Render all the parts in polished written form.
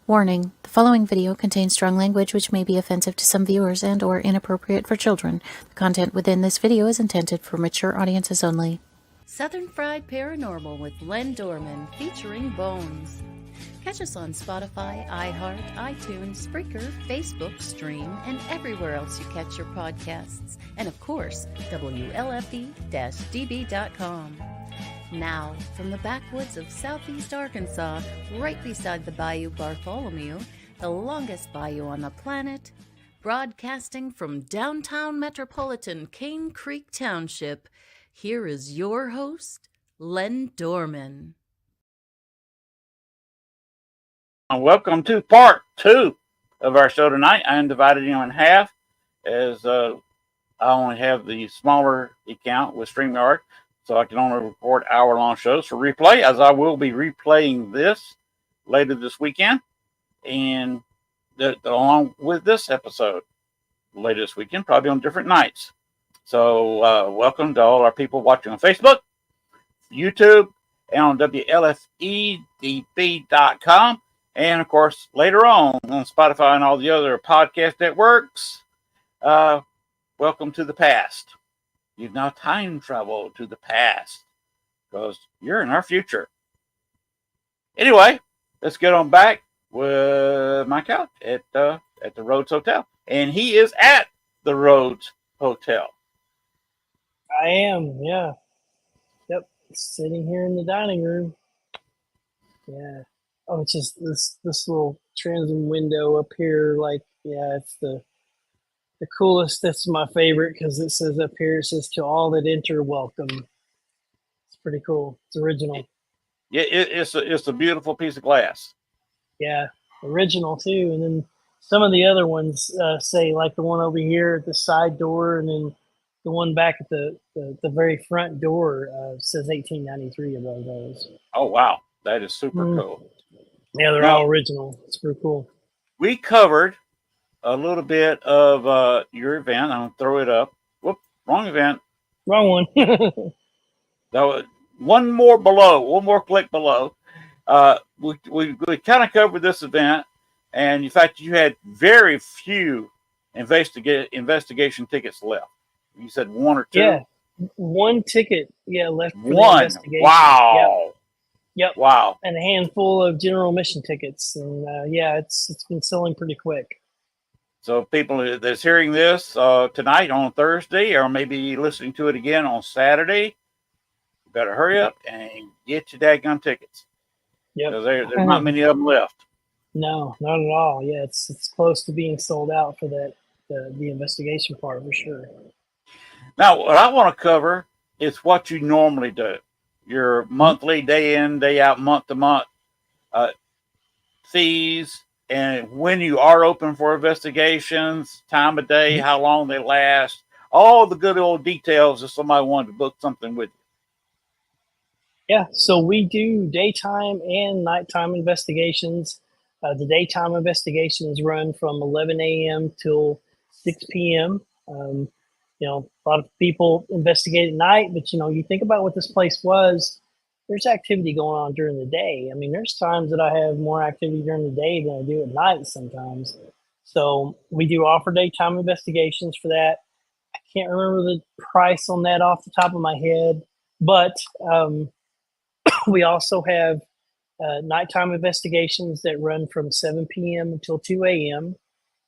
Warning, the following video contains strong language which may be offensive to some viewers and or inappropriate for children. The content within this video is intended for mature audiences only. Southern Fried Paranormal with Len Dorman featuring Bones. Catch us on Spotify, iHeart, iTunes, Spreaker, Facebook, Stream, and everywhere else you catch your podcasts. And of course, WLFD-DB.com. Now, from the backwoods of southeast Arkansas, right beside the Bayou Bartholomew, the longest bayou on the planet, broadcasting from downtown metropolitan Cane Creek Township, here is your host, Len Dorman. Welcome to part 2 of our show tonight. I am divided in half as I only have the smaller account with StreamYard, so I can only record hour-long shows for replay, as I will be replaying this later this weekend, and along with this episode later this weekend, probably on different nights. So welcome to all our people watching on Facebook, YouTube, and on WLFEDB.com. And, of course, later on Spotify and all the other podcast networks. Welcome to the past. You've now time traveled to the past because you're in our future. Anyway, let's get on back with my couch at the Rhodes Hotel. And he is at the Rhodes Hotel. I am, yeah. Yep, sitting here in the dining room. Yeah. Oh, it's just this little transom window up here. Like, yeah, it's the coolest. That's my favorite because it says up here, it says to all that enter, welcome. It's pretty cool. It's original. Yeah, it's a beautiful piece of glass. Yeah, original too. And then some of the other ones say, like the one over here at the side door, and then the one back at the very front door says 1893 above those. Oh, wow. That is super cool. Yeah, they're all original. It's pretty cool. We covered a little bit of your event. I'm going to throw it up. Whoop, wrong event. Wrong one. One more click below. We kind of covered this event, and in fact, you had very few investigation tickets left. You said one or two? Yeah, one ticket, left for one. The investigation. Wow. Yep. Wow. And a handful of general admission tickets. And it's been selling pretty quick. So people that's hearing this tonight on Thursday, or maybe listening to it again on Saturday, you better hurry up and get your daggone tickets. Yep. Because there's not many of them left. No, not at all. Yeah, it's close to being sold out for that the investigation part for sure. Now, what I want to cover is what you normally do. Your monthly, day in, day out, month to month fees, and when you are open for investigations, time of day, how long they last, all the good old details if somebody wanted to book something with you. Yeah, so we do daytime and nighttime investigations. The daytime investigations run from 11 a.m. till 6 p.m. A lot of people investigate at night, but, you think about what this place was, there's activity going on during the day. I mean, there's times that I have more activity during the day than I do at night sometimes. So we do offer daytime investigations for that. I can't remember the price on that off the top of my head, but we also have nighttime investigations that run from 7 p.m. until 2 a.m.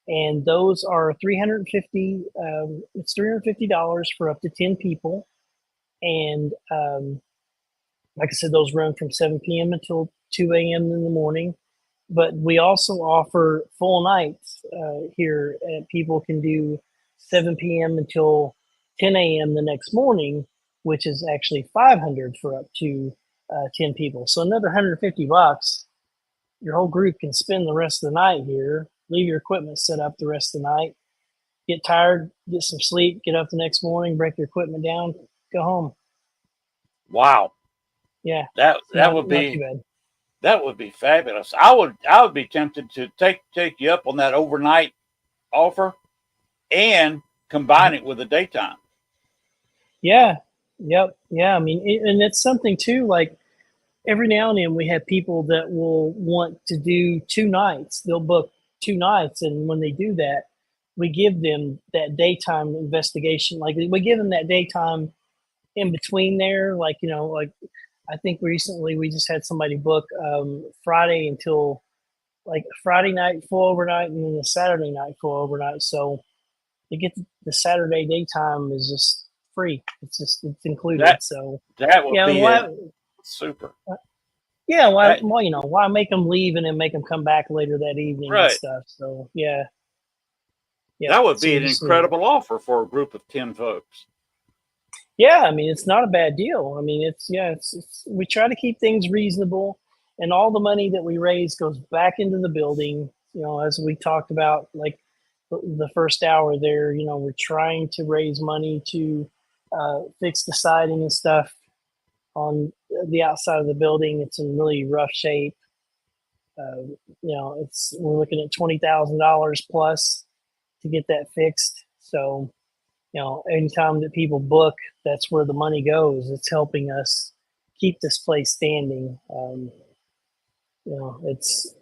And those are $350. It's $350 for up to 10 people. And like I said, those run from 7 p.m. until 2 a.m. in the morning. But we also offer full nights here. People can do 7 p.m. until 10 a.m. the next morning, which is actually $500 for up to 10 people. So another $150. Your whole group can spend the rest of the night here. Leave your equipment set up the rest of the night. Get tired, get some sleep, get up the next morning, break your equipment down, go home. Wow. Yeah. That would be fabulous. I would be tempted to take you up on that overnight offer and combine it with the daytime. Yeah. Yep. Yeah. I mean, and it's something too, like every now and then we have people that will want to do 2 nights. They'll book 2 nights, and when they do that, we give them that daytime investigation. Like we give them that daytime in between there. Like like I think recently we just had somebody book Friday until like Friday night full overnight, and then the Saturday night full overnight. So to get the Saturday daytime is just free. It's included. That So that would yeah, be why? super. Yeah, why? That Well, why make them leave and then make them come back later that evening and right. stuff. So yeah, yep. That would So be we an just incredible offer for a group of 10 folks. yeah. I mean, it's not a bad deal. I mean, it's we try to keep things reasonable, and all the money that we raise goes back into the building. As we talked about, like the first hour there. We're trying to raise money to fix the siding and stuff on the outside of the building. It's in really rough shape. It's we're looking at $20,000 plus to get that fixed. So, anytime that people book, that's where the money goes. It's helping us keep this place standing. It's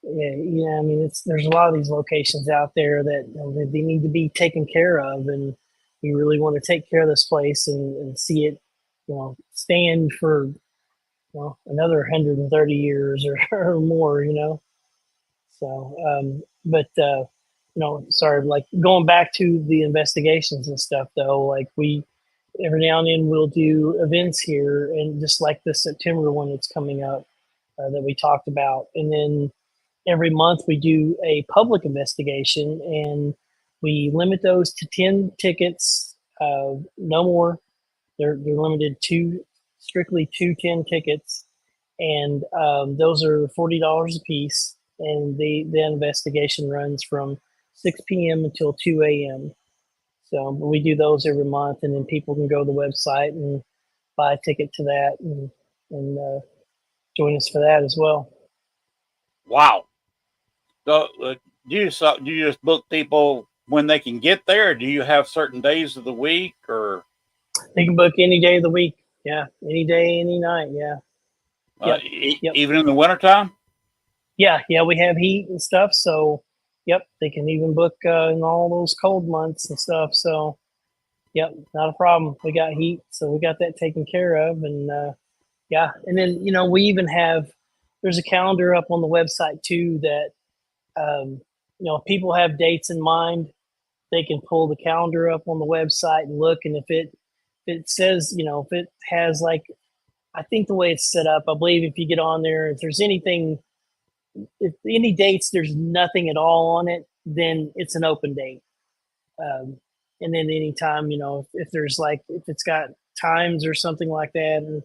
yeah. I mean, there's a lot of these locations out there that they need to be taken care of, and we really want to take care of this place and see it, stand for another 130 years or more. So, but sorry, like going back to the investigations and stuff, though, like we every now and then we'll do events here, and just like the September one that's coming up that we talked about, and then every month we do a public investigation, and we limit those to 10 tickets, no more. They're limited to strictly 2 10 tickets, and those are $40 a piece. And the investigation runs from 6 p.m. until 2 a.m. So we do those every month, and then people can go to the website and buy a ticket to that, and join us for that as well. Wow. So, do you just book people when they can get there? Or do you have certain days of the week, or They can book any day of the week. Yeah, any day, any night. Yeah. Yep. Yep. even in the wintertime? Yeah. We have heat and stuff, so yep, they can even book in all those cold months and stuff. So yep, not a problem. We got heat, so we got that taken care of, and yeah. And then we even have there's a calendar up on the website too that if people have dates in mind, they can pull the calendar up on the website and look, and if it says if it has like I think the way it's set up, I believe if you get on there, if there's anything, if any dates, there's nothing at all on it, then it's an open date. Um, and then anytime, if there's like, if it's got times or something like that, or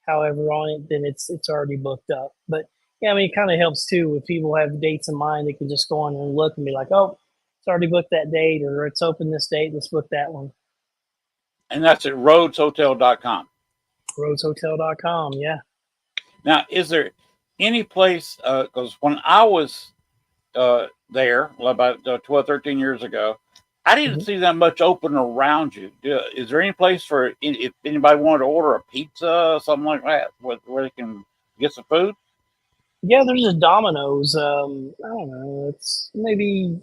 however on it, then it's already booked up. But yeah, I mean, it kind of helps too. If people have dates in mind, they can just go on and look and be like, oh, it's already booked that date, or it's open this date. Let's book that one. And that's at rhodeshotel.com. Rhodeshotel.com. Yeah. Now, is there any place, because when I was there about 12, 13 years ago, I didn't see that much open around you. Is there any place for if anybody wanted to order a pizza or something like that where they can get some food? Yeah, there's a Domino's. I don't know. It's maybe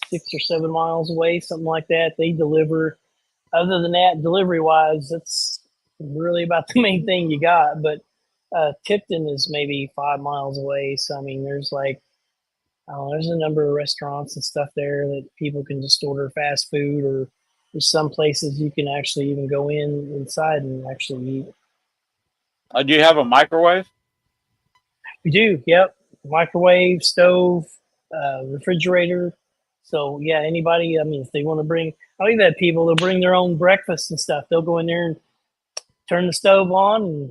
6 or 7 miles away, something like that. They deliver. Other than that, delivery wise, that's really about the main thing you got. But Tipton is maybe 5 miles away. So I mean, there's like there's a number of restaurants and stuff there that people can just order fast food, or there's some places you can actually even go inside and actually eat. Do you have a microwave? We do, yep. Microwave, stove, refrigerator. So yeah, anybody. I mean, if they want to bring, I've even had people they'll bring their own breakfast and stuff. They'll go in there and turn the stove on and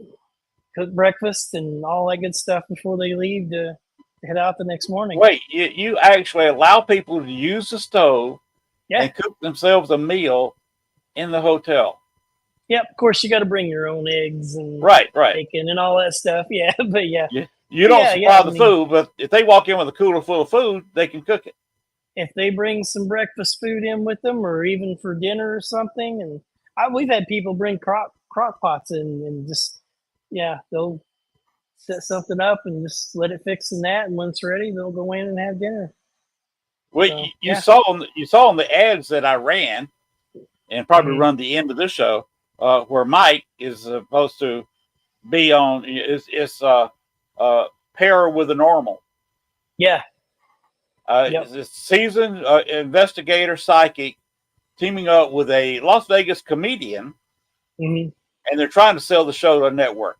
cook breakfast and all that good stuff before they leave to head out the next morning. Wait, you actually allow people to use the stove and cook themselves a meal in the hotel? Yep, of course you got to bring your own eggs and right, bacon and all that stuff. Yeah, but yeah. You don't supply the food, but if they walk in with a cooler full of food, they can cook it. If they bring some breakfast food in with them, or even for dinner or something, and we've had people bring crock pots in and just they'll set something up and just let it fix in that, and when it's ready, they'll go in and have dinner. Well, So you yeah. saw on the ads that I ran, and probably Mhm. run the end of this show, where Mike is supposed to be on pair with a normal. Yeah. Yep. It's a seasoned investigator psychic teaming up with a Las Vegas comedian, Hmm. and they're trying to sell the show to a network.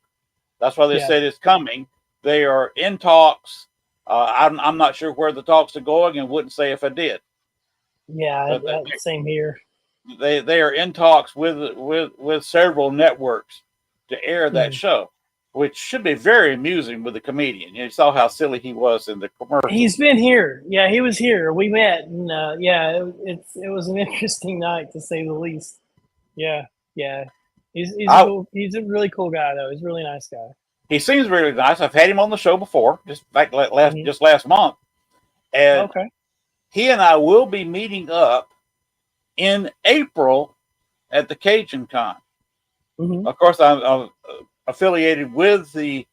That's why they Yeah. said it's coming. They are in talks. I'm not sure where the talks are going, and wouldn't say if I did. Yeah. But Same here. they are in talks with several networks to air that Mhm. show, which should be very amusing with the comedian. You saw how silly he was in the He's commercials. been here. Yeah, he was here. We met, and yeah, it was an interesting night to say the least. Yeah, yeah. He's a I, cool. He's a really cool guy though. He's a really nice guy. he seems really nice. I've had him on the show before, Hmm. just last month, and Okay. he and I will be meeting up in April at the Cajun Con. Hmm. Of course, I'm affiliated with the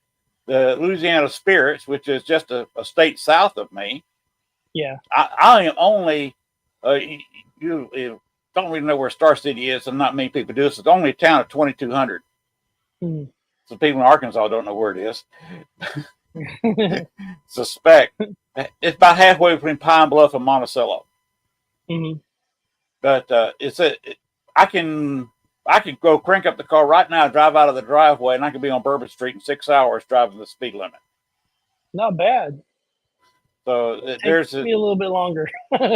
Louisiana Spirits, which is just a state south of me. Yeah. I am only you don't really know where Star City is, and not many people do this. It's only a town of 2,200. Hmm. So people in Arkansas don't know where it is. Suspect it's about halfway between Pine Bluff and Monticello. Hmm. But I can go crank up the car right now, drive out of the driveway, and I can be on Bourbon Street in 6 hours driving the speed limit. Not bad. So Takes me a little bit longer.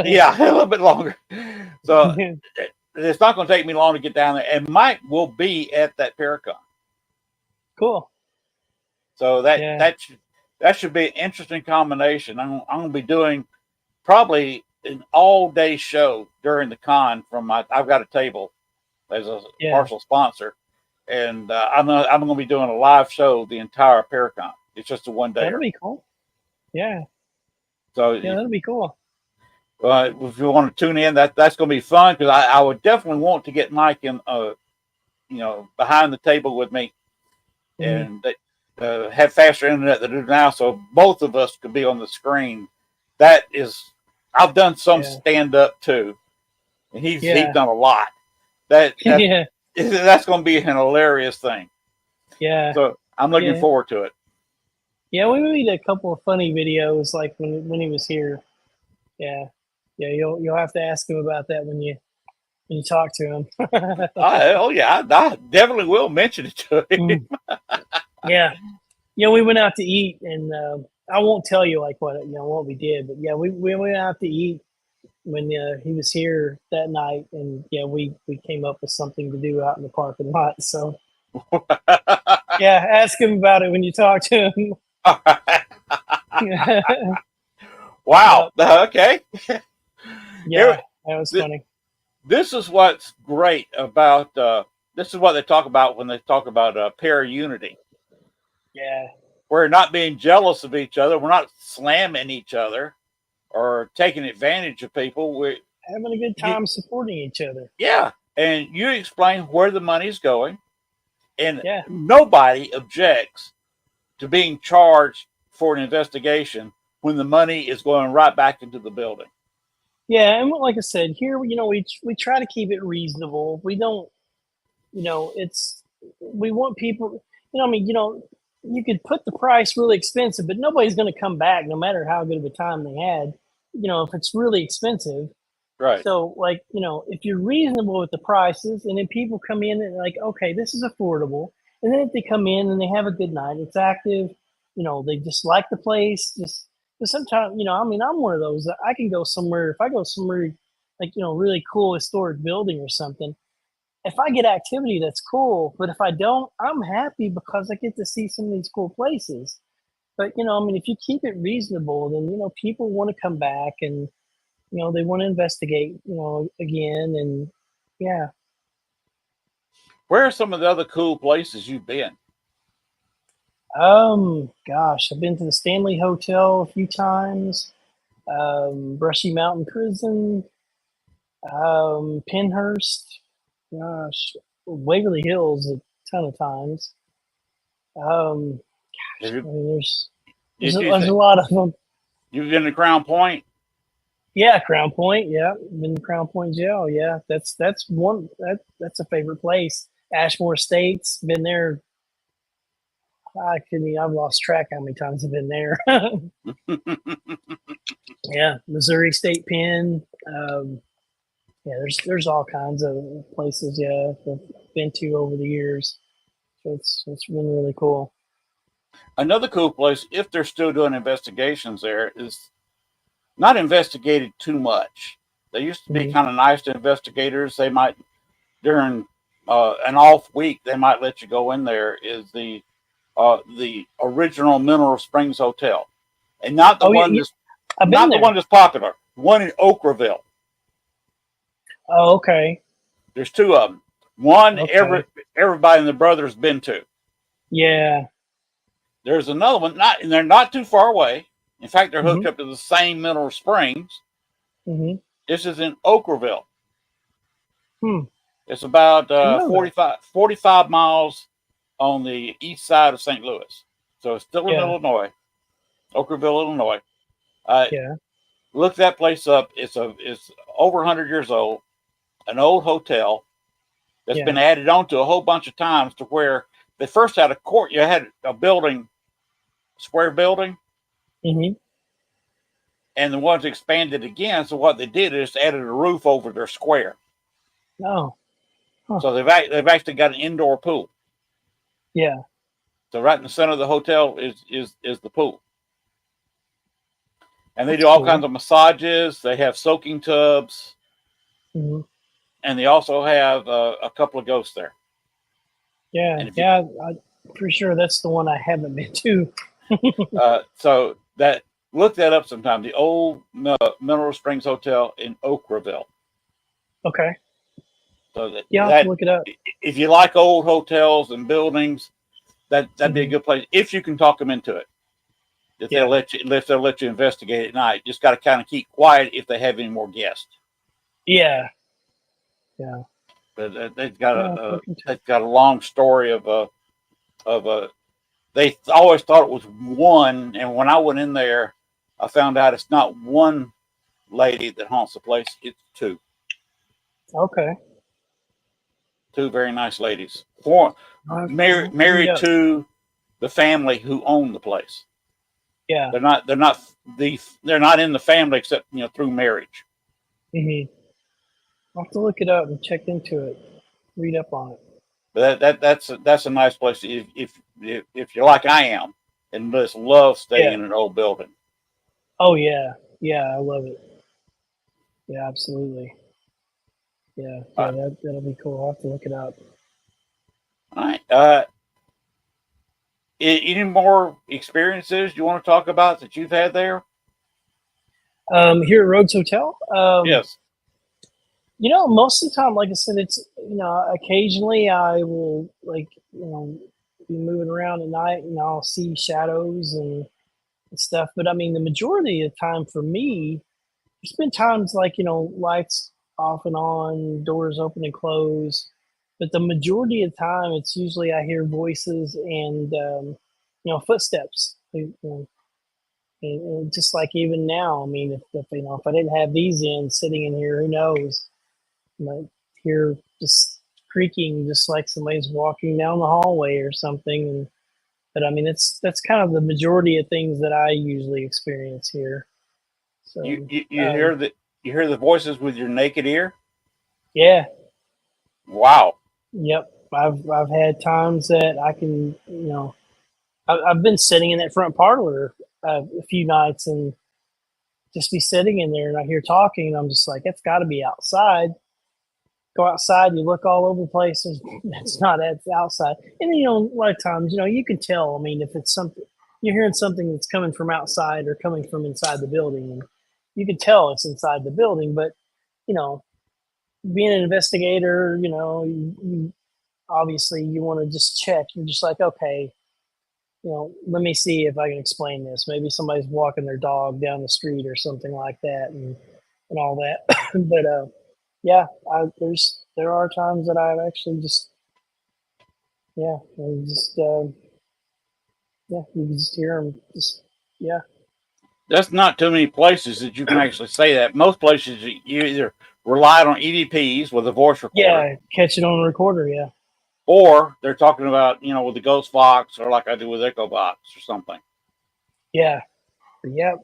yeah, a little bit longer. So it's not going to take me long to get down there, and Mike will be at that Paracon. Cool. So Yeah. that should be an interesting combination. I'm going to be doing probably an all day show during the con. I've got a table as a Yeah. partial sponsor, and I'm going to be doing a live show the entire Paracon. It's just a one day. That'll be cool. Yeah. So Yeah, that'll be cool. if you want to tune in, that's going to be fun, because I would definitely want to get Mike in, behind the table with me, Hmm. and have faster internet than they do now, so both of us could be on the screen. That is, I've done some Yeah. stand up too, and he's Yeah. done a lot. That Yeah. that's going to be an hilarious thing. Yeah. So I'm looking Yeah. forward to it. Yeah, we made a couple of funny videos like when he was here. Yeah. Yeah, you'll have to ask him about that when you talk to him. Oh yeah, I definitely will mention it to him. Mm. Yeah. Yeah, we went out to eat, and I won't tell you like what we did, but yeah, we went out to eat when he was here that night, and yeah, we came up with something to do out in the parking lot. So yeah, ask him about it when you talk to him. Wow. Yep. Okay. Yeah, that was funny. This is what's great about. This is what they talk about when they talk about pair unity. Yeah. We're not being jealous of each other. We're not slamming each other or taking advantage of people. Having a good time supporting each other. Yeah, and you explain where the money's going, and Yeah. nobody objects to being charged for an investigation when the money is going right back into the building. Yeah, and like I said, here we try to keep it reasonable. We don't, it's we want people. I mean, you could put the price really expensive, but nobody's going to come back, no matter how good of a time they had. If it's really expensive. Right. So, like, if you're reasonable with the prices, and then people come in and like, okay, this is affordable, and then if they come in and they have a good night, it's active, they just like the place, just. But sometimes, I mean, I'm one of those that I can go somewhere. If I go somewhere like, really cool historic building or something, if I get activity, that's cool. But if I don't, I'm happy because I get to see some of these cool places. But, I mean, if you keep it reasonable, then, people want to come back, and, they want to investigate, again. And yeah. Where are some of the other cool places you've been? Gosh, I've been to the Stanley Hotel a few times, Brushy Mountain Prison, Penhurst, gosh, Waverly Hills a ton of times. Have I you, mean, did you there's say a lot of them. you've been to Crown Point? Yeah, Crown Point. Yeah, been to Crown Point Jail. Yeah, that's one that's a favorite place. Ashmore Estates. Been there. I've lost track how many times I've been there. Yeah, Missouri State Pen. Yeah, there's all kinds of places. Yeah, I've been to over the years. So it's been really cool. Another cool place, if they're still doing investigations there, is not investigated too much. They used to be Hmm. kind of nice to investigators. They might during an off week they might let you go in there. Is the original Mineral Springs Hotel, and not the Oh yeah, one yeah, that's I've been not the there. one that's popular. One in Okraville. Oh, okay, There's two of them. One okay, everybody and the brothers been to. yeah. There's another one, not and they're not too far away. In fact, they're Hmm. hooked up to the same Mineral Springs. Hmm. This is in Okraville. Hmm. It's about Didn't know that. 45 miles on the east side of St. Louis. So it's still in Yeah, Illinois, Okraville, Illinois. Uh, yeah, Look that place up. It's over 100 years old, an old hotel that's yeah. been added on to a whole bunch of times to where they first had a court. You had a building, square building, Hmm. and the ones expanded again. So what they did is added a roof over their square. Oh, huh. So they've actually got an indoor pool. Yeah, So right in the center of the hotel is the pool, and they that's do all kinds cool. of massages. They have soaking tubs, Hmm. and they also have a couple of ghosts there. Yeah, And if you yeah. I'm pretty sure that's the one I haven't been to. so that look that up sometime. The old Mineral Springs Hotel in Okraville. Okay. So Yeah, I'll have to that look it up. if you like old hotels and buildings, that'd be a Hmm. good place if you can talk them into it. Yeah, If they'll let you investigate at night, just got to kind of keep quiet if they have any more guests. yeah, yeah, But yeah. I'll have to look into it. they've got a long story of a. They always thought it was one, and when I went in there, I found out it's not one lady that haunts the place; it's two. Okay. Two very nice ladies. Four I'll read married up. to the family who owned the place. Yeah. They're not in the family except through marriage. Hmm. I'll have to look it up and check into it. Read up on it. But that's a nice place if you're like I am and just love staying Yeah. in an old building. Oh yeah. Yeah, I love it. Yeah, absolutely. Yeah, All yeah, right. that'll be cool. I'll have to look it up. All right. Any more experiences you want to talk about that you've had there? Here at Rhodes Hotel, Yes. most of the time, like I said, it's occasionally I will be moving around at night and I'll see shadows and stuff. But I mean, the majority of the time for me, there's been times like lights off and on, doors open and close. But the majority of the time, it's usually I hear voices and footsteps. And just like even now, I mean, if I didn't have these in sitting in here, who knows? You might hear just creaking, just like somebody's walking down the hallway or something. And but I mean, that's kind of the majority of things that I usually experience here. So You um, hear the voices with your naked ear. yeah, Wow. yep. I've had times that I can I've been sitting in that front parlor a few nights and just be sitting in there and I hear talking and I'm just like, it's got to be outside. Go outside, you look all over the place, and it's not at outside. And a lot of times, you can tell. I mean, if it's something you're hearing something that's coming from outside or coming from inside the building, and you can tell it's inside the building. But you know, being an investigator, you obviously you want to just check. You're just like, okay, let me see if I can explain this. Maybe somebody's walking their dog down the street or something like that, and all that. But yeah, there are times that I've actually just yeah, and just Yeah, you can just hear them. Just yeah, That's not too many places that you can actually say that. Most places you either relied on EVPs with a voice recorder, yeah, catch it on a recorder. Yeah, or they're talking about, with the Ghost Box, or like I do with Echo Box or something. yeah, yeah.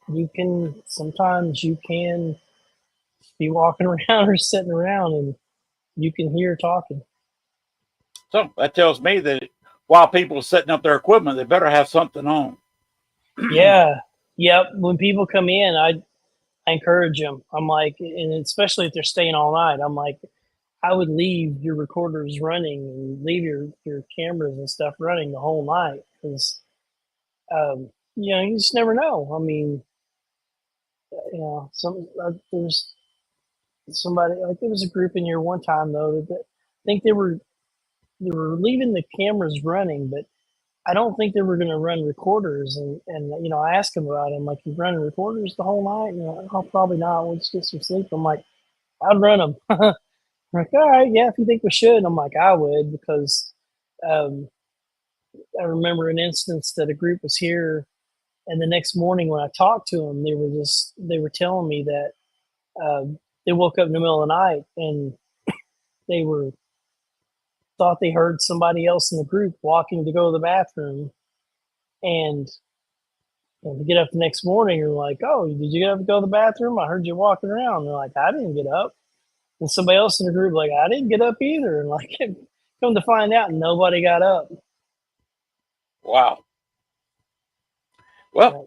You can sometimes you can be walking around or sitting around and you can hear talking. So that tells me that while people are setting up their equipment, they better have something on. Yeah, yep. When people come in, I encourage them. I'm like, and especially if they're staying all night, I'm like, I would leave your recorders running and leave your cameras and stuff running the whole night because you just never know. I mean, there's somebody like there was a group in here one time though that I think they were leaving the cameras running, but I don't think they were going to run recorders. And I asked them about it. I'm like, you running recorders the whole night? Oh, probably not. We'll just get some sleep. I'm like, I'd run them. I'm like, all right, yeah, if you think we should. And I'm like, I would because um, I remember an instance that a group was here, and the next morning when I talked to them, they were telling me that they woke up in the middle of the night and they were thought they heard somebody else in the group walking to go to the bathroom, and to get up the next morning, you're like, "Oh, did you get up to go to the bathroom? I heard you walking around." They're like, "I didn't get up." And somebody else in the group like, "I didn't get up either." And like, come to find out, nobody got up. Wow. Well,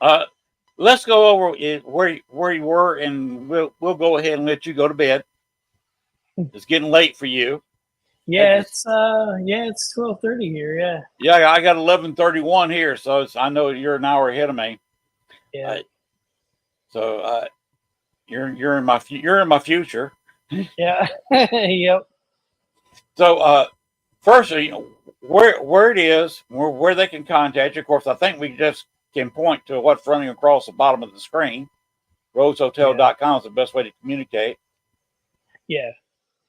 let's go over where you were, and we'll go ahead and let you go to bed. It's getting late for you. Yeah, it's 12:30 here. Yeah, Yeah, I got 11:31 here, so I know you're an hour ahead of me. yeah, So you're in my future. yeah, yep. So first, where it is, where they can contact you. Of course, I think we just can point to what's running across the bottom of the screen. RhodesHotel.com is the best way to communicate. Yeah.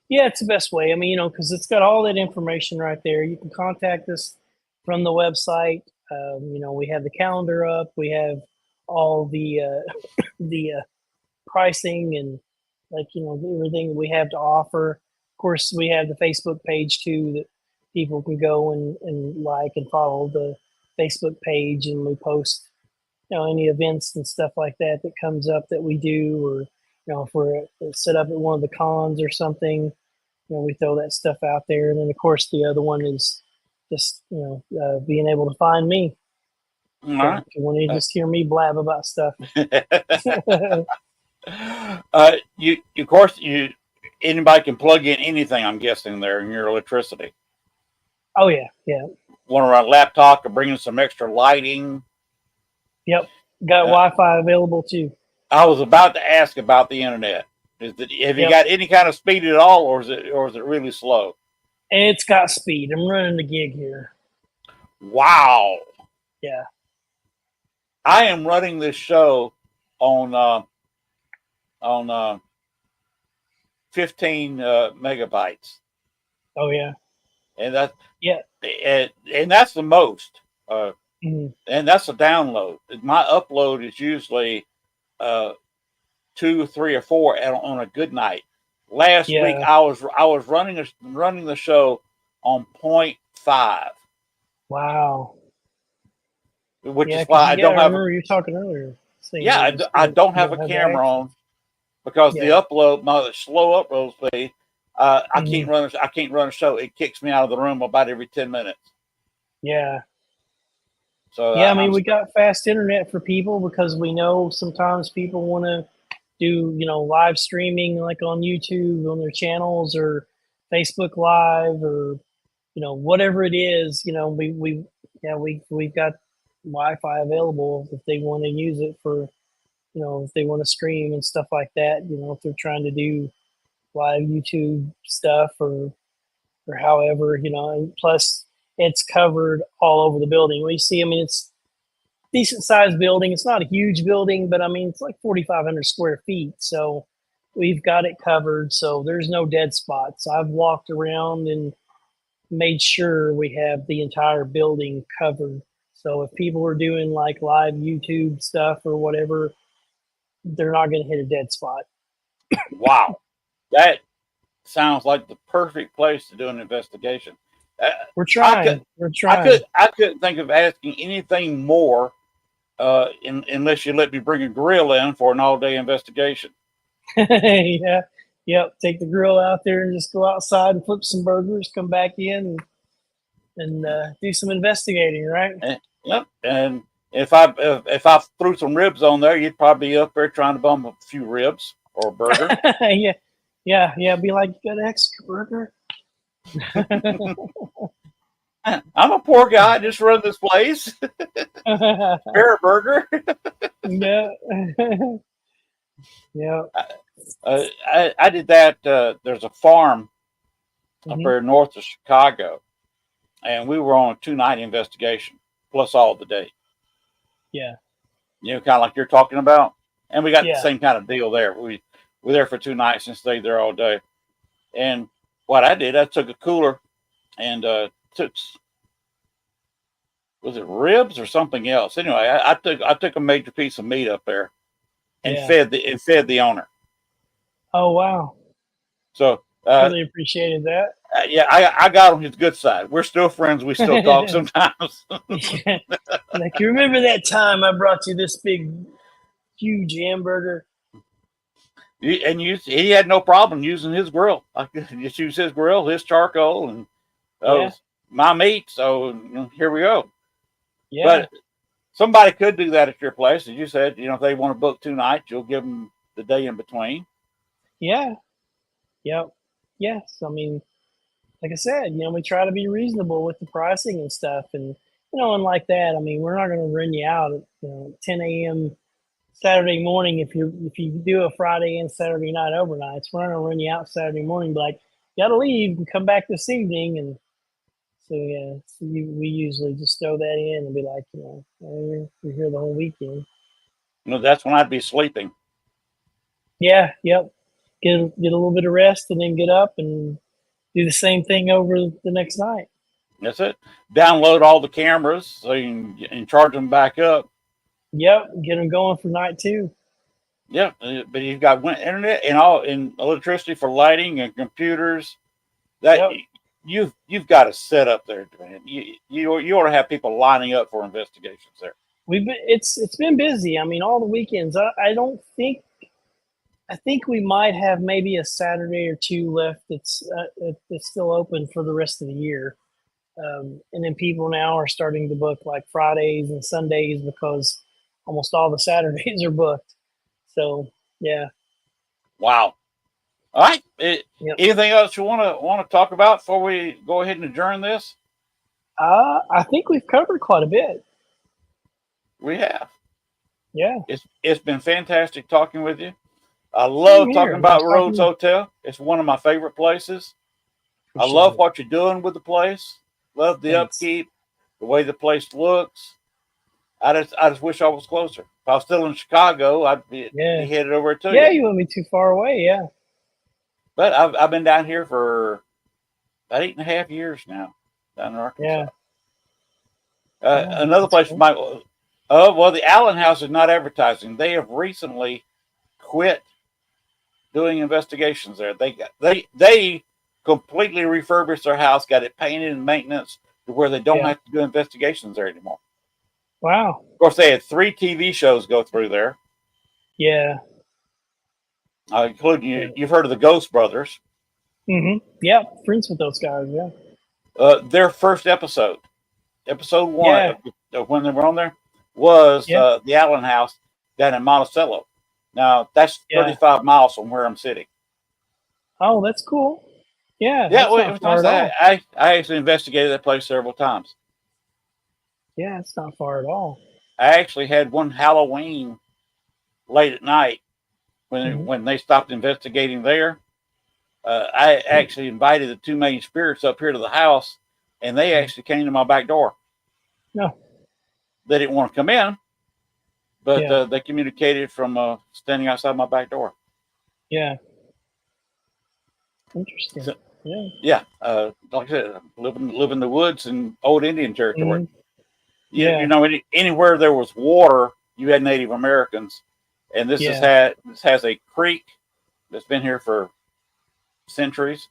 Yeah, it's the best way. I mean, because it's got all that information right there. You can contact us from the website. We have the calendar up. We have all the the pricing and everything that we have to offer. Of course, we have the Facebook page too that people can go and like and follow the Facebook page, and we post any events and stuff like that that comes up that we do, or if we're set up at one of the cons or something, we throw that stuff out there. And then, of course, the other one is just, being able to find me. All So right. if you want to just hear me blab about stuff. Of course, anybody can plug in anything, I'm guessing, there in your electricity. Oh, yeah. Yeah. Want to run a laptop or bring in some extra lighting? Yep. Got Wi-Fi available too. I was about to ask about the internet. Have you got any kind of speed at all, or is it really slow? It's got speed. I'm running the gig here. Wow. Yeah. I am running this show on 15 megabytes. Oh yeah. And that Yeah. And that's the most. Mm-hmm. And that's a download. My upload is usually 2, 3, or 4 on a good night. Last week I was running the show on 0.5. Wow. Which is why I don't have. I remember you talking earlier. I don't have a camera on because the upload, my slow upload speed. I can't run a show. It kicks me out of the room about every 10 minutes. Yeah. So I mean, we got fast internet for people because we know sometimes people want to do live streaming like on YouTube on their channels or Facebook Live or whatever it is. We've got Wi-Fi available if they want to use it for if they want to stream and stuff like that. If they're trying to do live YouTube stuff or however, and plus it's covered all over the building. We see, I mean, it's decent sized building. It's not a huge building, but I mean, it's like 4,500 square feet. So we've got it covered. So there's no dead spots. I've walked around and made sure we have the entire building covered. So if people are doing like live YouTube stuff or whatever, they're not going to hit a dead spot. Wow, that sounds like the perfect place to do an investigation. Uh, We're I could, trying. We're trying. I couldn't think of asking anything more, unless you let me bring a grill in for an all-day investigation. Yeah. Yep. Take the grill out there and just go outside and flip some burgers, come back in and do some investigating, right? Yep, and if I threw some ribs on there, you'd probably be up there trying to bum a few ribs or a burger. Yeah. Yeah. Yeah. Be like, you got an extra burger? I'm a poor guy. I just run this place. Spare a burger. Yeah. Yeah. I did that. There's a farm up Mhm. there north of Chicago, and we were on a 2-night investigation plus all the day. Yeah. You know, kind of like you're talking about, and we got the Yeah. same kind of deal there. We were there for 2 nights and stayed there all day. And what I did, I took a cooler and took, was it ribs or something else? Anyway, I took a major piece of meat up there and Yeah. fed the owner. Oh, wow. So Really appreciated that. yeah, I got on his good side. We're still friends. We still talk sometimes. Yeah. Like, you remember that time I brought you this big, huge hamburger? He had no problem using his grill. I could just use his grill, his charcoal, and that Yeah. was my meat. So here we go. Yeah. But somebody could do that at your place, as you said. If they want to book 2 nights, you'll give them the day in between. Yeah. Yep. Yes. I mean, like I said, we try to be reasonable with the pricing and stuff, and and like that. I mean, we're not going to run you out at 10 a.m. Saturday morning if you do a Friday and Saturday night overnights. We're not going to run you out Saturday morning, be like, you got to leave and come back this evening. And so yeah, we usually just throw that in and be like, we're here the whole weekend. That's when I'd be sleeping. Yeah. Yep. Get a little bit of rest and then get up and do the same thing over the next night. That's it. Download all the cameras so you can charge them back up. Yep, get them going for night 2. Yeah, but you've got internet and electricity for lighting and computers. That you've got to set up there, man. You ought to have people lining up for investigations there. It's been busy. I mean, all the weekends. I think we might have maybe a Saturday or 2 left. It's still open for the rest of the year. And then people now are starting to book like Fridays and Sundays because almost all the Saturdays are booked. So yeah. Wow. All right. Yep. Anything else you want to talk about before we go ahead and adjourn this? I think we've covered quite a bit. We have. Yeah. It's been fantastic talking with you. I love talking about Rhodes Hotel. It's one of my favorite places. I love what you're doing with the place. Love the upkeep, the way the place looks. I just wish I was closer. If I was still in Chicago, I'd be headed over to you. Yeah, you wouldn't be too far away. Yeah. But I've been down here for about 8.5 years now, down in Arkansas. Yeah. Another place might. Well, the Allen House is not advertising. They have recently quit doing investigations there. They completely refurbished their house, got it painted and maintenance to where they don't have to do investigations there anymore. Wow. Of course, they had 3 TV shows go through there. Yeah. Including you've heard of the Ghost Brothers. Mm-hmm. Yeah, friends with those guys. Yeah. Their first episode 1 of when they were on there, was the Allen House down in Monticello. Now that's 35 miles from where I'm sitting. Oh, that's cool. Yeah. Yeah. I actually investigated that place several times. Yeah, it's not far at all. I actually had one Halloween late at night when they stopped investigating there. I actually invited the 2 main spirits up here to the house, and they actually came to my back door. No. They didn't want to come in, but they communicated from standing outside my back door. Yeah. Interesting. So, yeah. Yeah. Like I said, live in the woods in old Indian territory. You know, anywhere there was water, you had Native Americans, and this has a creek that's been here for centuries,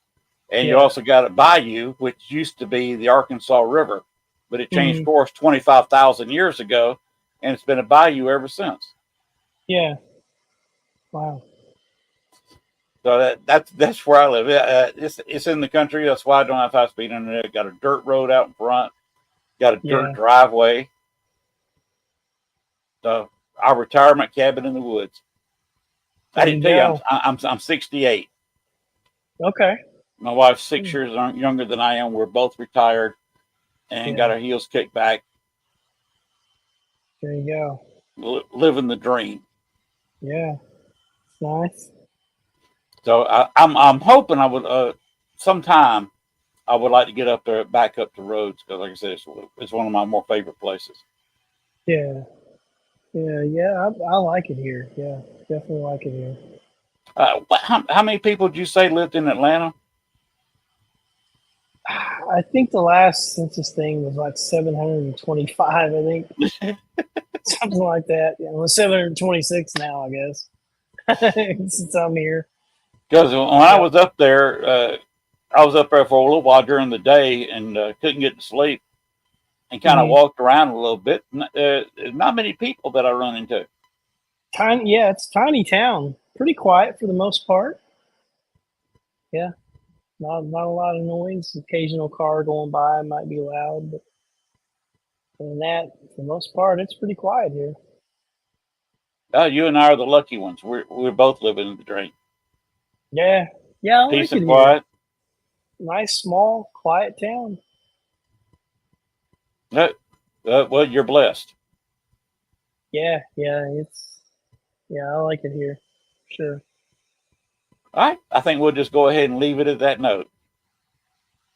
and you also got a bayou, which used to be the Arkansas River, but it changed course 25,000 years ago, and it's been a bayou ever since. Yeah. Wow. So that's where I live. It's in the country. That's why I don't have high-speed internet. Got a dirt road out in front. Got a dirt driveway. So our retirement cabin in the woods. I didn't tell you I'm 68. Okay. My wife's 6 years younger than I am. We're both retired and got our heels kicked back. There you go. Living the dream. Yeah. It's nice. So I'm hoping I would sometime I would like to get up there, back up to Rhodes, because like I said, it's one of my more favorite places. Yeah. I like it here. Yeah, definitely like it here. How many people did you say lived in Atlanta? I think the last census thing was like 725. I think something like that. Yeah, well, 726 now, I guess. Since I'm here. Because when I was up there, I was up there for a little while during the day and couldn't get to sleep, and kind of walked around a little bit. Not many people that I run into. Tiny, yeah, it's a tiny town. Pretty quiet for the most part. Yeah, not a lot of noise. Occasional car going by might be loud, but other than that, for the most part, it's pretty quiet here. You and I are the lucky ones. We're both living in the dream. Yeah, I peace like and quiet. Nice, small, quiet town. Well, you're blessed. Yeah, I like it here. Sure. All right, I think we'll just go ahead and leave it at that note.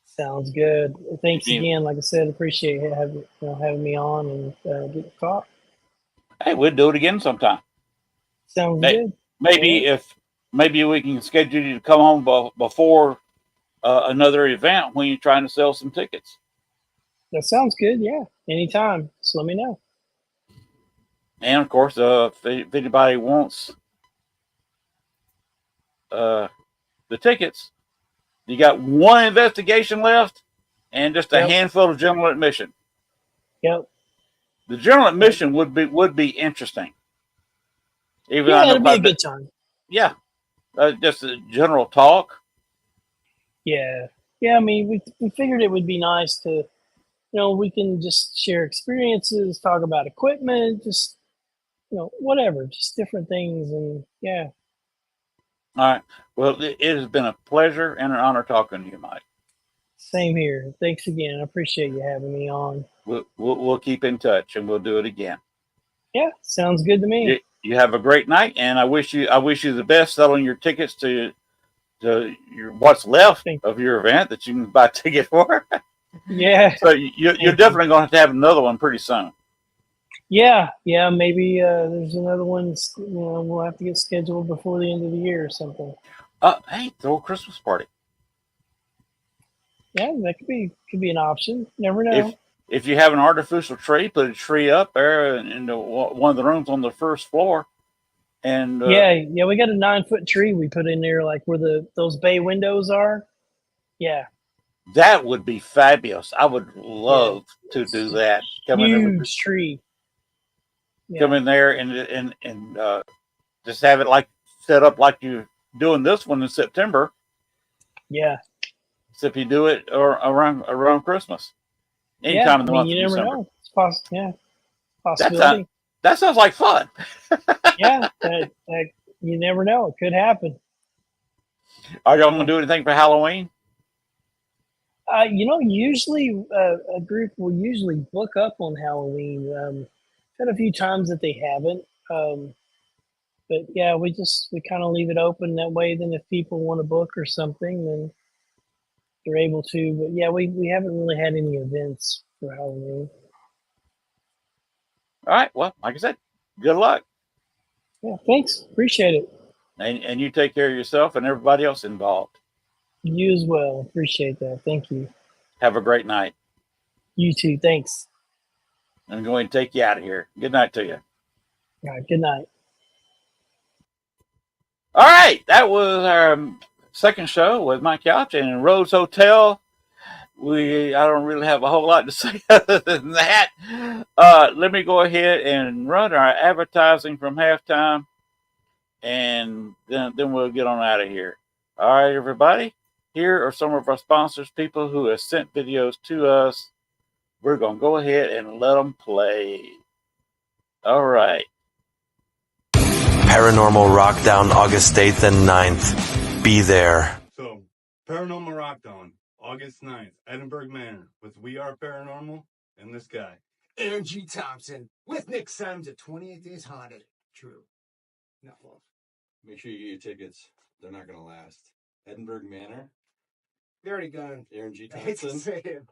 Sounds good. Thanks again. Like I said, appreciate having me on and get to talk. Hey, we'll do it again sometime. Sounds good. Maybe we can schedule you to come home before another event when you're trying to sell some tickets. That sounds good. Yeah, anytime. Just let me know. And of course, if anybody wants the tickets, you got one investigation left and just a handful of general admission. Yep. The general admission would be interesting. It'd be a good time. Yeah, just a general talk. Yeah. I mean, we figured it would be nice to, we can just share experiences, talk about equipment, just whatever, just different things, and yeah. All right. Well, it has been a pleasure and an honor talking to you, Mike. Same here. Thanks again. I appreciate you having me on. We'll keep in touch and we'll do it again. Yeah, sounds good to me. You have a great night, and I wish you the best selling your tickets to what's left of your event that you can buy a ticket for. Yeah. So you're definitely going to have another one pretty soon. Yeah. Maybe there's another one. We'll have to get scheduled before the end of the year or something. Hey, throw a Christmas party. Yeah, that could be an option. Never know. If you have an artificial tree, put a tree up there in one of the rooms on the first floor. And yeah, we got a 9-foot tree we put in there, like where those bay windows are. Yeah, that would be fabulous. I would love to do that. Huge tree. Come in there and just have it like set up like you're doing this one in September. Yeah. Except you do it around Christmas. Anytime in the month of December. You never know. It's possible. Possibility. That sounds like fun. Yeah, you never know. It could happen. Are y'all going to do anything for Halloween? Usually a group will usually book up on Halloween. Had a few times that they haven't. But yeah, we kind of leave it open that way. Then if people want to book or something, then they're able to. But yeah, we haven't really had any events for Halloween. All right. Well, like I said, good luck. Yeah, thanks. Appreciate it. And you take care of yourself and everybody else involved. You as well. Appreciate that. Thank you. Have a great night. You too. Thanks. I'm going to take you out of here. Good night to you. All right, good night. All right, that was our second show with Mike Couch and Rhodes Hotel. I don't really have a whole lot to say other than that. Let me go ahead and run our advertising from halftime, and then we'll get on out of here. All right, everybody. Here are some of our sponsors, people who have sent videos to us. We're going to go ahead and let them play. All right. Paranormal Rockdown August 8th and 9th. Be there. So, Paranormal Rockdown, August 9th, Edinburgh Manor, with We Are Paranormal and this guy. Aaron G. Thompson, with Nick Sims at 28 Days Haunted. True. Not false. Make sure you get your tickets. They're not going to last. Edinburgh Manor. They already gone. Aaron G. I hate to Thompson. say it.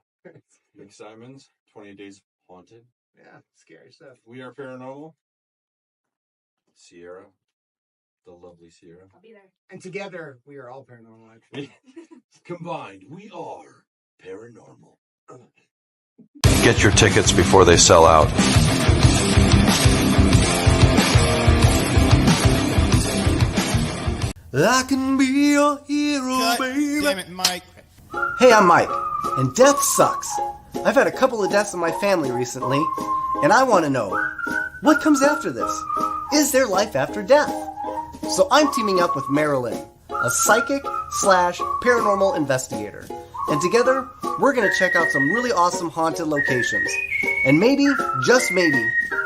Nick Simons. 28 Days Haunted. Yeah, scary stuff. We Are Paranormal. Sierra. The lovely Sierra. I'll be there. And together, we are all paranormal, actually. Combined, we are paranormal. Get your tickets before they sell out. I can be your hero, baby. Damn it, Mike. Hey, I'm Mike, and death sucks. I've had a couple of deaths in my family recently, and I want to know, what comes after this? Is there life after death? So I'm teaming up with Marilyn, a psychic / paranormal investigator. And together, we're going to check out some really awesome haunted locations. And maybe, just maybe,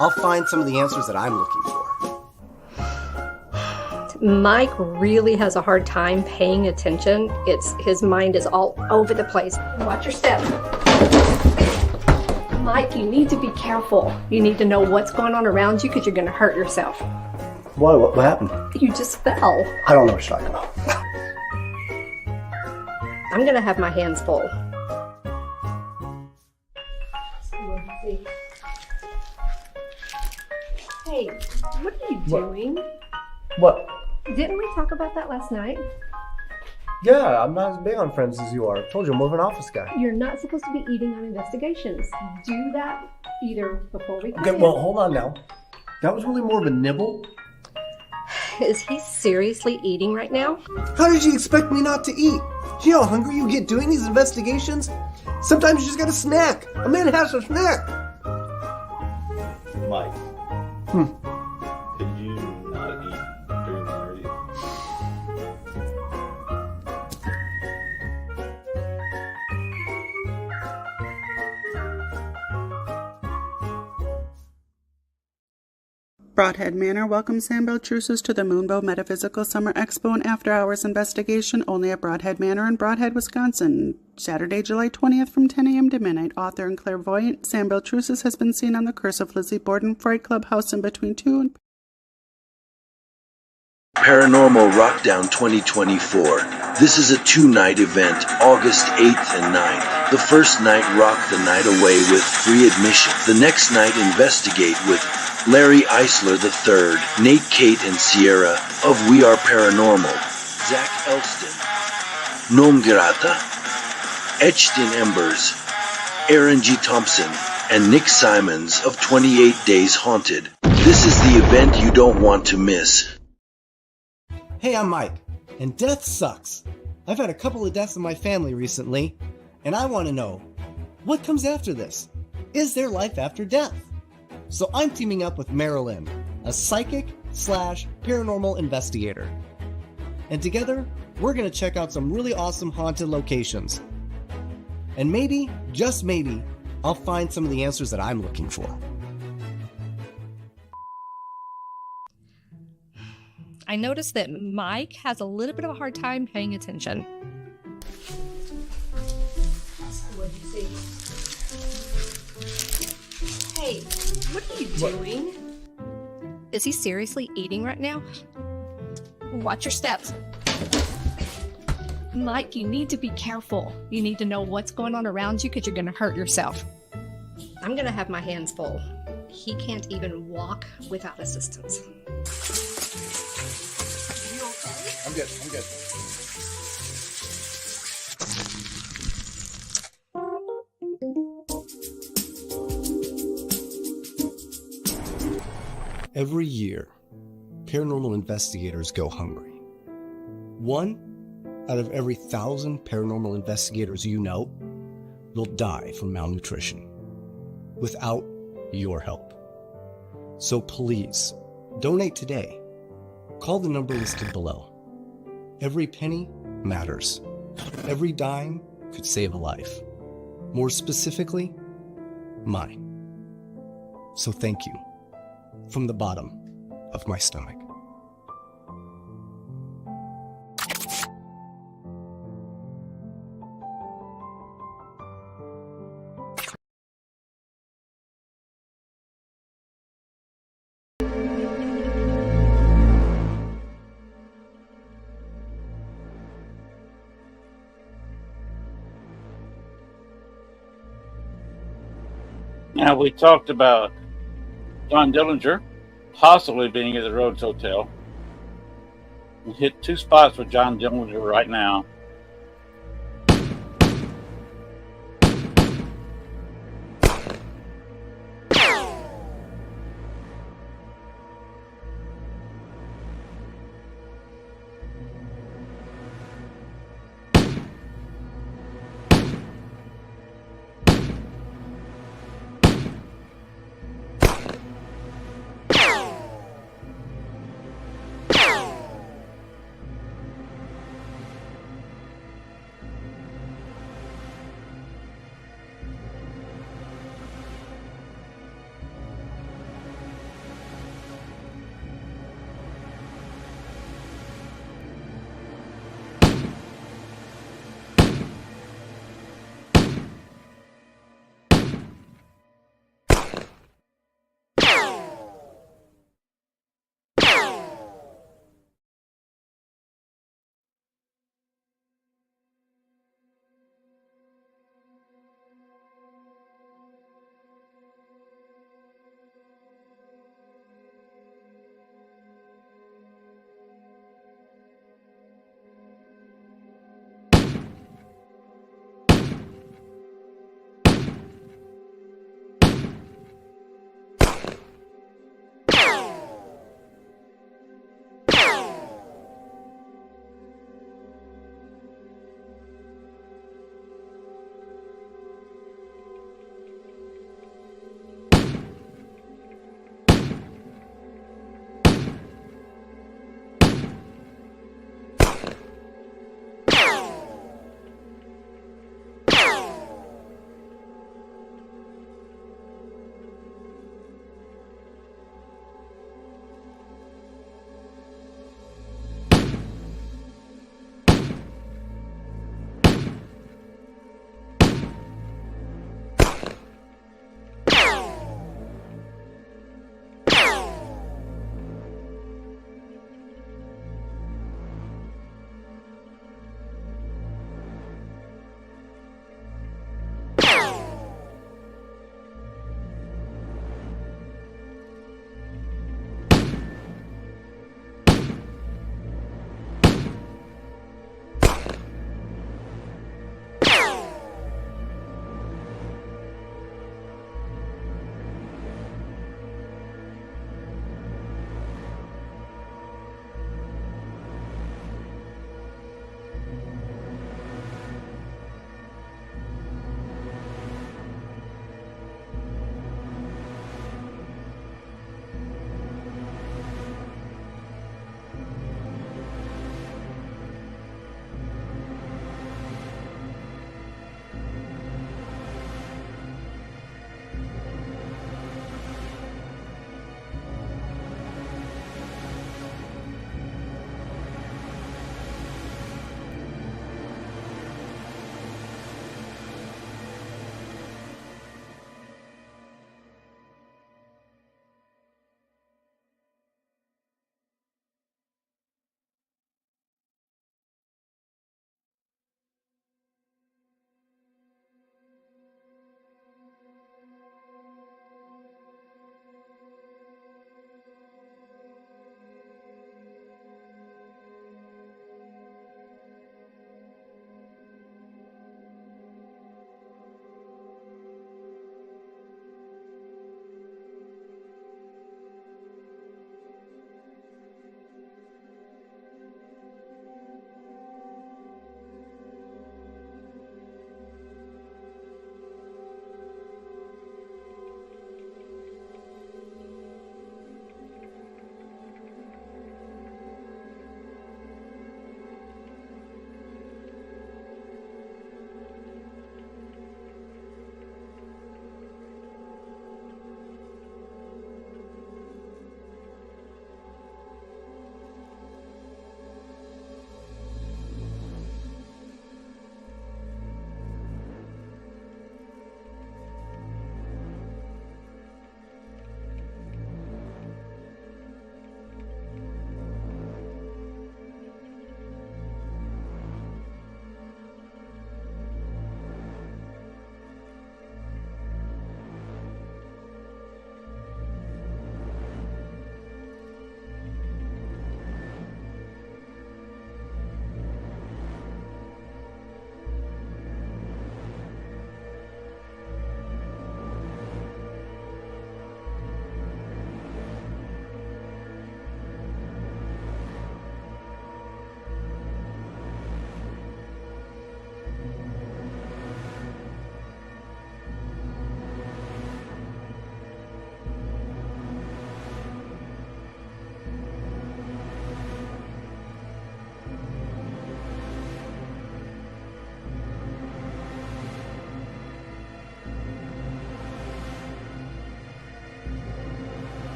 I'll find some of the answers that I'm looking for. Mike really has a hard time paying attention. His mind is all over the place. Watch your step. Mike, you need to be careful. You need to know what's going on around you because you're going to hurt yourself. What happened? You just fell. I don't know what you're talking about. I'm going to have my hands full. Hey, what are you doing? What? Didn't we talk about that last night? Yeah, I'm not as big on friends as you are. I told you I'm more of an office guy. You're not supposed to be eating on investigations. Do that either before we come Okay, in. well, hold on now. That was really more of a nibble. Is he seriously eating right now? How did you expect me not to eat? You know how hungry you get doing these investigations? Sometimes you just gotta snack. A man has to snack. Mike. Could you not eat during the interview? Broadhead Manor welcomes Sam Beltrusis to the Moonbow Metaphysical Summer Expo and After Hours Investigation only at Broadhead Manor in Broadhead, Wisconsin. Saturday, July 20th from 10 a.m. to midnight. Author and clairvoyant Sam Beltrusis has been seen on the Curse of Lizzie Borden Fright Club House in Between 2 and Paranormal Rockdown 2024. This is a 2-night event, August 8th and 9th. The first night, rock the night away with free admission. The next night, investigate with Larry Eisler III, Nate, Kate, and Sierra of We Are Paranormal, Zach Elston, Noam Girata, Etched in Embers, Aaron G. Thompson, and Nick Simons of 28 Days Haunted. This is the event you don't want to miss. Hey, I'm Mike, and death sucks. I've had a couple of deaths in my family recently, and I want to know, what comes after this? Is there life after death? So I'm teaming up with Marilyn, a psychic / paranormal investigator. And together, we're going to check out some really awesome haunted locations. And maybe, just maybe, I'll find some of the answers that I'm looking for. I noticed that Mike has a little bit of a hard time paying attention. What'd you see? Hey, what are you doing? Is he seriously eating right now? Watch your steps. Mike, you need to be careful. You need to know what's going on around you because you're going to hurt yourself. I'm going to have my hands full. He can't even walk without assistance. I'm good. Every year, paranormal investigators go hungry. 1 out of every 1,000 paranormal investigators you know will die from malnutrition without your help. So please, donate today. Call the number listed below. Every penny matters. Every dime could save a life. More specifically, mine. So thank you from the bottom of my stomach. Now, we talked about John Dillinger possibly being at the Rhodes Hotel. We hit 2 spots with John Dillinger right now.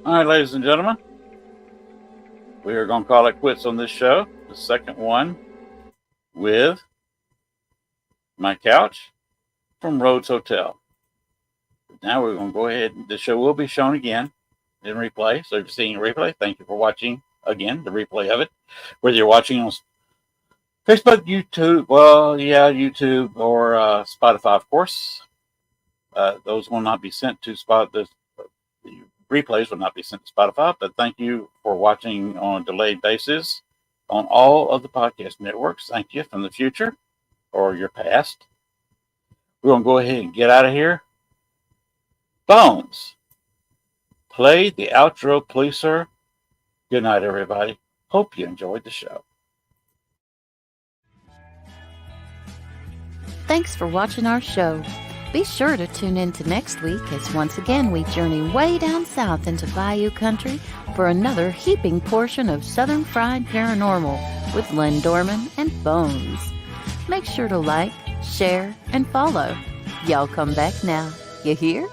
All right, ladies and gentlemen, we are going to call it quits on this show. The second one with my couch from Rhodes Hotel. Now we're going to go ahead. The show will be shown again in replay. So if you're seeing a replay, thank you for watching again the replay of it. Whether you're watching on Facebook, YouTube, YouTube or Spotify, of course. Those will not be sent to the replays will not be sent to Spotify, but thank you for watching on a delayed basis on all of the podcast networks. Thank you from the future or your past. We're going to go ahead and get out of here. Bones, play the outro, please, sir. Good night, everybody. Hope you enjoyed the show. Thanks for watching our show. Be sure to tune in to next week as once again we journey way down south into Bayou Country for another heaping portion of Southern Fried Paranormal with Len Dorman and Bones. Make sure to like, share, and follow. Y'all come back now. You hear?